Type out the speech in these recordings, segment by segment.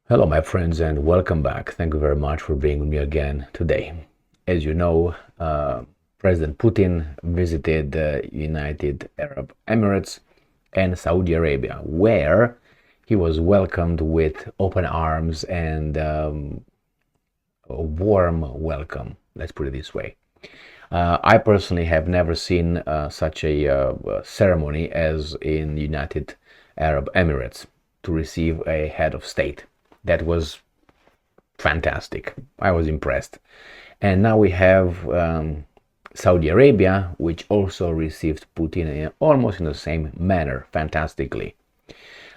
Hello, my friends, and welcome back. Thank you very much for being with me again today. As you know, President Putin visited the United Arab Emirates and Saudi Arabia, where he was welcomed with open arms and a warm welcome. Let's put it this way. I personally have never seen such a ceremony as in United Arab Emirates to receive a head of state. That was fantastic. I was impressed. And now we have Saudi Arabia, which also received Putin almost in the same manner, fantastically.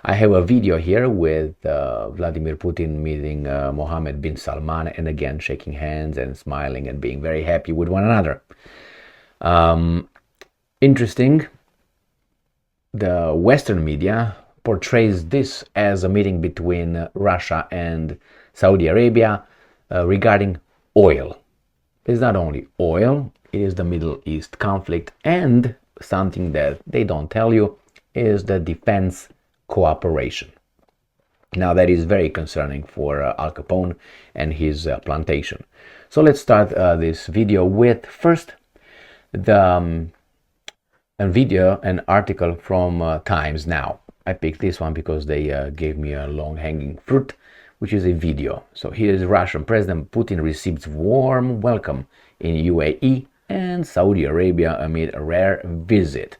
I have a video here with Vladimir Putin meeting Mohammed bin Salman, and again shaking hands and smiling and being very happy with one another. Interesting. The Western media portrays this as a meeting between Russia and Saudi Arabia regarding oil. It's not only oil, it is the Middle East conflict, and something that they don't tell you is the defense cooperation. Now that is very concerning for Al Capone and his plantation. So let's start this video with first the an article from Times Now. I picked this one because they gave me a long-hanging fruit, which is a video. So here is Russian President Putin receives warm welcome in UAE and Saudi Arabia amid a rare visit.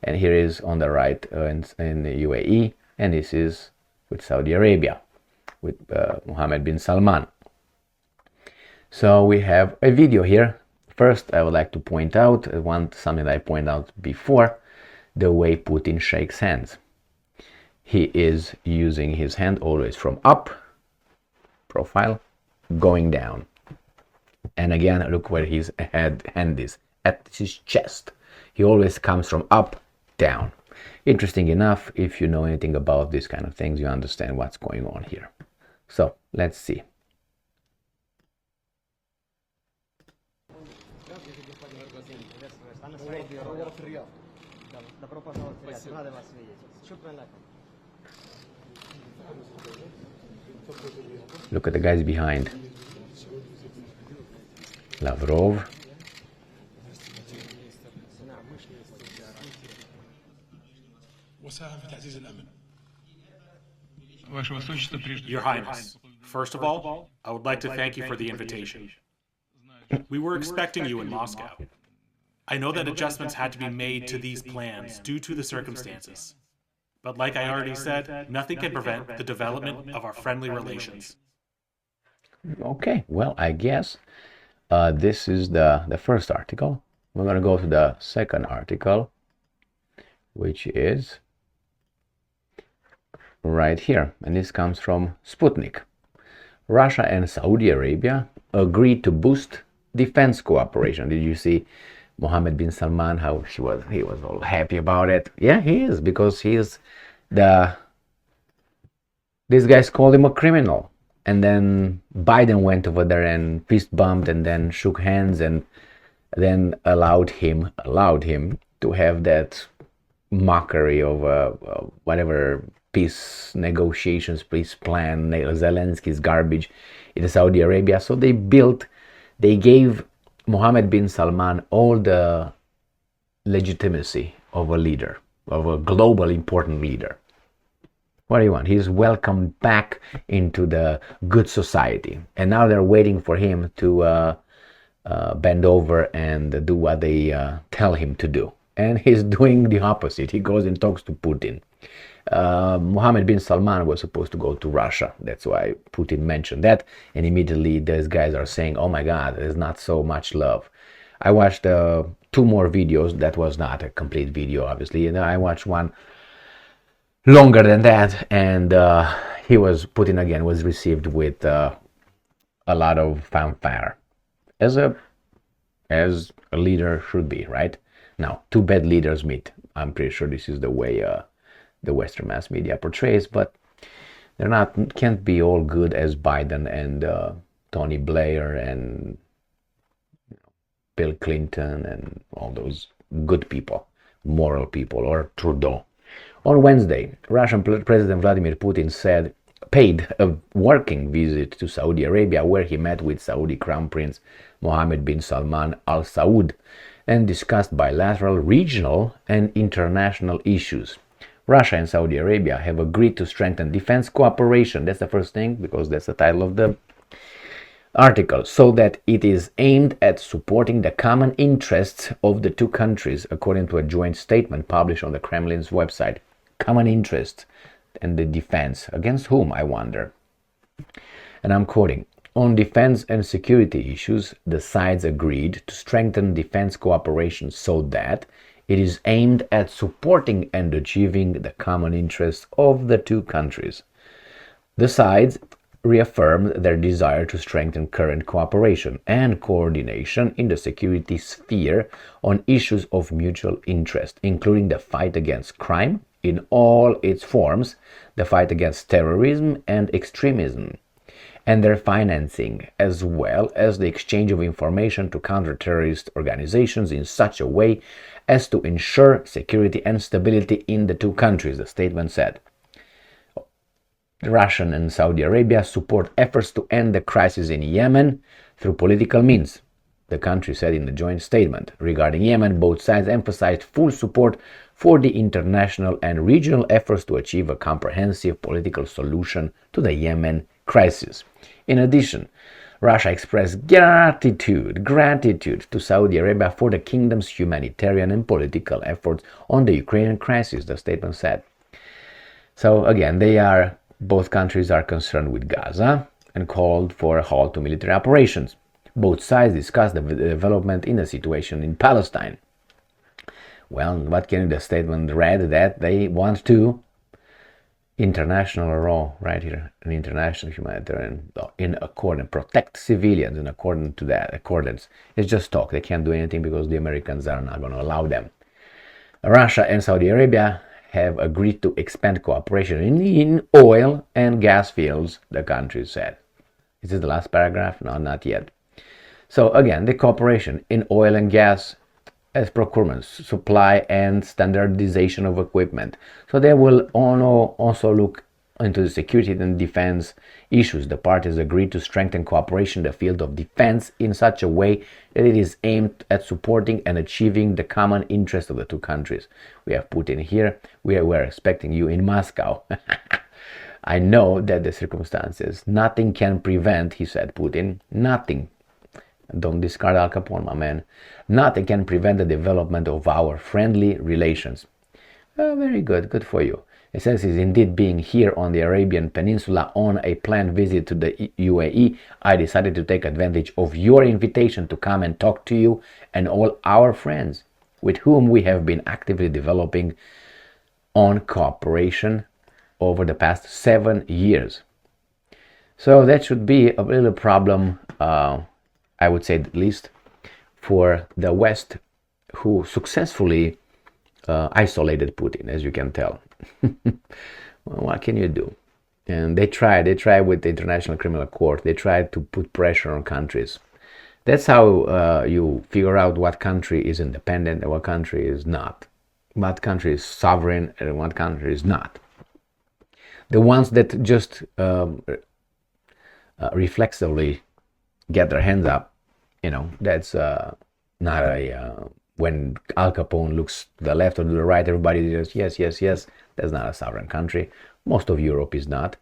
And here is on the right in the UAE, and this is with Saudi Arabia, with Mohammed bin Salman. So we have a video here. First, I would like to point out something that I pointed out before, the way Putin shakes hands. He is using his hand always from up, profile, going down. And again, look where his hand is, at his chest. He always comes from up, down. Interesting enough, if you know anything about these kind of things, you understand what's going on here. So, let's see. Look at the guys behind. Lavrov. Your Highness, first of all, I would like to thank you for the invitation. We were expecting you in Moscow. I know that adjustments had to be made to these plans due to the circumstances. But like I already said, nothing can prevent the development of our friendly relations. Okay, well, I guess this is the first article. We're going to go to the second article, which is right here. And this comes from Sputnik. Russia and Saudi Arabia agreed to boost defense cooperation. Did you see Mohammed bin Salman, how he was all happy about it? Yeah, he is, because these guys called him a criminal. And then Biden went over there and fist bumped and then shook hands and then allowed him to have that mockery of whatever peace negotiations, peace plan, Zelensky's garbage in Saudi Arabia. So they gave Mohammed bin Salman all the legitimacy of a leader, of a global important leader. What do you want? He's welcomed back into the good society. And now they're waiting for him to bend over and do what they tell him to do. And he's doing the opposite. He goes and talks to Putin. Mohammed bin Salman was supposed to go to Russia. That's why Putin mentioned that. And immediately those guys are saying, oh my God, there's not so much love. I watched two more videos. That was not a complete video, obviously. And I watched one longer than that. And Putin again was received with a lot of fanfare. As a leader should be, right? Now, two bad leaders meet. I'm pretty sure this is the way the Western mass media portrays, but they're can't be all good as Biden and Tony Blair and Bill Clinton and all those good people, moral people, or Trudeau. On Wednesday, Russian President Vladimir Putin said paid a working visit to Saudi Arabia, where he met with Saudi Crown Prince Mohammed bin Salman Al Saud and discussed bilateral, regional, and international issues. Russia and Saudi Arabia have agreed to strengthen defense cooperation. That's the first thing, because that's the title of the article, so that it is aimed at supporting the common interests of the two countries, according to a joint statement published on the Kremlin's website. Common interest and the defense. Against whom, I wonder? And I'm quoting, "On defense and security issues, the sides agreed to strengthen defense cooperation so that it is aimed at supporting and achieving the common interests of the two countries. The sides reaffirmed their desire to strengthen current cooperation and coordination in the security sphere on issues of mutual interest, including the fight against crime in all its forms, the fight against terrorism and extremism, and their financing, as well as the exchange of information to counter-terrorist organizations in such a way as to ensure security and stability in the two countries," the statement said. Russia and Saudi Arabia support efforts to end the crisis in Yemen through political means, the country said in the joint statement. Regarding Yemen, both sides emphasized full support for the international and regional efforts to achieve a comprehensive political solution to the Yemen crisis. In addition, Russia expressed gratitude to Saudi Arabia for the kingdom's humanitarian and political efforts on the Ukrainian crisis, the statement said. So again, both countries are concerned with Gaza and called for a halt to military operations. Both sides discussed the development in the situation in Palestine. Well, what can the statement read? That they want to international law, right here, an international humanitarian law, in accordance, protect civilians in accordance to that. It's just talk. They can't do anything because the Americans are not going to allow them. Russia and Saudi Arabia have agreed to expand cooperation in oil and gas fields, the countries said. Is this the last paragraph? No, not yet. So again, the cooperation in oil and gas as procurement, supply, and standardization of equipment. So they will also look into the security and defense issues. The parties agreed to strengthen cooperation in the field of defense in such a way that it is aimed at supporting and achieving the common interest of the two countries. We have Putin here. We're expecting you in Moscow. I know that the circumstances, nothing can prevent, he said, Putin, nothing. Don't discard Al Capone, my man. Nothing can prevent the development of our friendly relations. Very good. Good for you. It says he's indeed being here on the Arabian Peninsula on a planned visit to the UAE. I decided to take advantage of your invitation to come and talk to you and all our friends with whom we have been actively developing on cooperation over the past 7 years. So that should be a little problem, I would say at least, for the West, who successfully isolated Putin, as you can tell. Well, what can you do? And they tried with the International Criminal Court. They tried to put pressure on countries. That's how you figure out what country is independent and what country is not. What country is sovereign and what country is not. The ones that just reflexively get their hands up, that's not a... when Al Capone looks to the left or to the right, everybody just, yes. That's not a sovereign country. Most of Europe is not.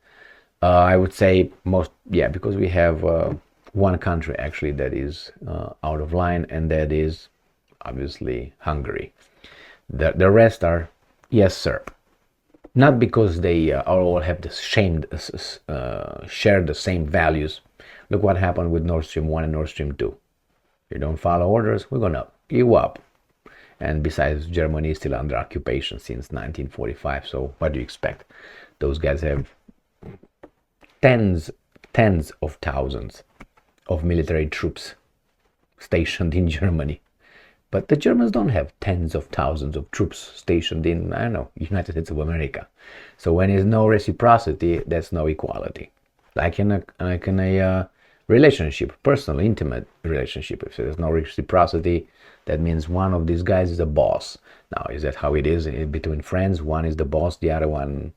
I would say because we have one country actually that is out of line, and that is obviously Hungary. The rest are, yes, sir. Not because they all have share the same values. Look what happened with Nord Stream 1 and Nord Stream 2. You don't follow orders, we're going to you up. And besides, Germany is still under occupation since 1945. So what do you expect? Those guys have tens of thousands of military troops stationed in Germany. But the Germans don't have tens of thousands of troops stationed in, United States of America. So when there's no reciprocity, there's no equality. Like in a relationship, personal, intimate relationship. If there's no reciprocity, that means one of these guys is a boss. Now, is that how it is between friends? One is the boss, the other one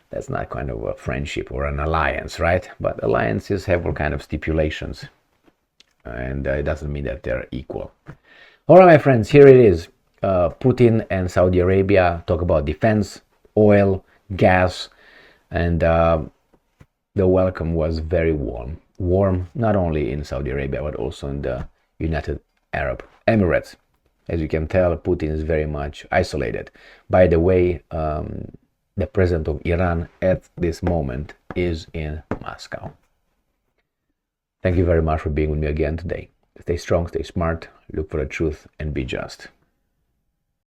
That's not kind of a friendship or an alliance, right? But alliances have all kind of stipulations, and it doesn't mean that they're equal. All right, my friends, here it is. Putin and Saudi Arabia talk about defense, oil, gas, and the welcome was very warm. Warm not only in Saudi Arabia, but also in the United Arab Emirates. As you can tell, Putin is very much isolated. By the way, the president of Iran at this moment is in Moscow. Thank you very much for being with me again today. Stay strong, stay smart, look for the truth, and be just.